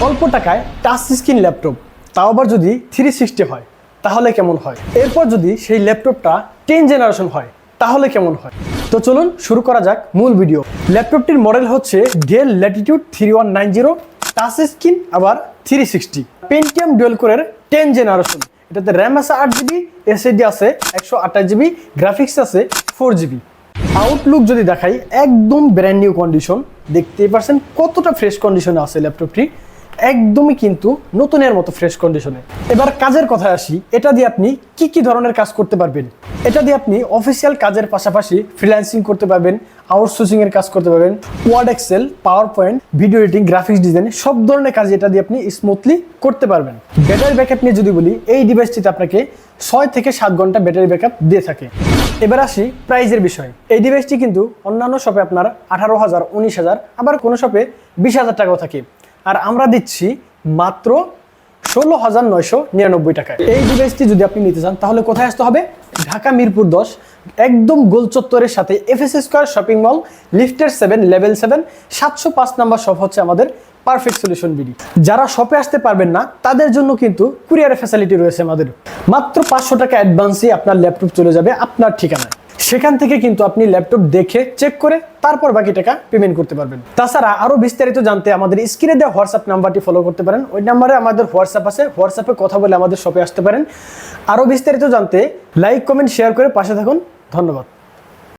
অল্প টাকায় touch screen laptop, তাও আবার যদি 360 হয় তাহলে কেমন হয়? এরপর যদি সেই ল্যাপটপটা 10 জেনারেশন হয় তাহলে কেমন হয়? তো চলুন শুরু করা যাক মূল ভিডিও। ল্যাপটপটির মডেল হচ্ছে ডেল ল্যাটিটিউড 3190, টাচ স্ক্রিন আবার 360, পেন্টিয়াম ডুয়াল কোরের 10 জেনারেশন। এটাতে র্যাম আছে 8GB, এসএসডি আছে 128GB, গ্রাফিক্স আছে 4GB। আউটলুক যদি দেখাই, একদম ব্র্যান্ড নিউ কন্ডিশন। দেখতেই পারছেন কতটা ফ্রেশ কন্ডিশনে আছে ল্যাপটপটি, একদমই কিন্তু নতুনের মতো ফ্রেশ কন্ডিশনে। এবার কাজের কথায় আসি, এটা দিয়ে আপনি কি কি ধরনের কাজ করতে পারবেন? এটা দিয়ে আপনি অফিসিয়াল কাজের পাশাপাশি ফ্রিল্যান্সিং করতে পারবেন, আউটসোর্সিং এর কাজ করতে পারবেন, Word, Excel, PowerPoint, video editing, graphics design, সব ধরনের কাজ এটা দিয়ে আপনি স্মুথলি করতে পারবেন। ব্যাটারি ব্যাকআপ নিয়ে যদি বলি, এই ডিভাইসটিতে আপনাকে 6 থেকে 7 ঘন্টা ব্যাটারি ব্যাকআপ দিয়ে থাকে। এবার আসি প্রাইজের বিষয়। এই ডিভাইসটি কিন্তু অন্যান্য শপে আপনার 18,000, 19,000, আবার কোনো শপে 20,000 টাকাও থাকে, আর আমরা দিচ্ছি মাত্র 16,999 টাকায়। এই ডিভাইসটি যদি আপনি নিতে চান তাহলে কোথায় আসতে হবে? ঢাকা মিরপুর 10, একদম গোল চত্বরের সাথে FS স্কয়ার শপিং মল, লিফটের 7, লেভেল 7, 705 নাম্বার শপ হচ্ছে আমাদের পারফেক্ট সলিউশন বিডি। যারা শপে আসতে পারবেন না তাদের জন্য কিন্তু কুরিয়ারের ফ্যাসিলিটি রয়েছে আমাদের। মাত্র 500 টাকা অ্যাডভান্সে আপনার ল্যাপটপ চলে যাবে আপনার ঠিকানায়। সেখান থেকে কিন্তু আপনি ল্যাপটপ দেখে চেক করে তারপর বাকি টাকা পেমেন্ট করতে পারবেন। তাছাড়া আরো বিস্তারিত জানতে আমাদের স্ক্রিনে দেওয়া হোয়াটসঅ্যাপ নাম্বারটি ফলো করতে পারেন। ওই নাম্বারে আমাদের হোয়াটসঅ্যাপ আছে, হোয়াটসঅ্যাপে কথা বলে আমাদের শপে আসতে পারেন। আরো বিস্তারিত জানতে লাইক, কমেন্ট, শেয়ার করে পাশে থাকুন। ধন্যবাদ।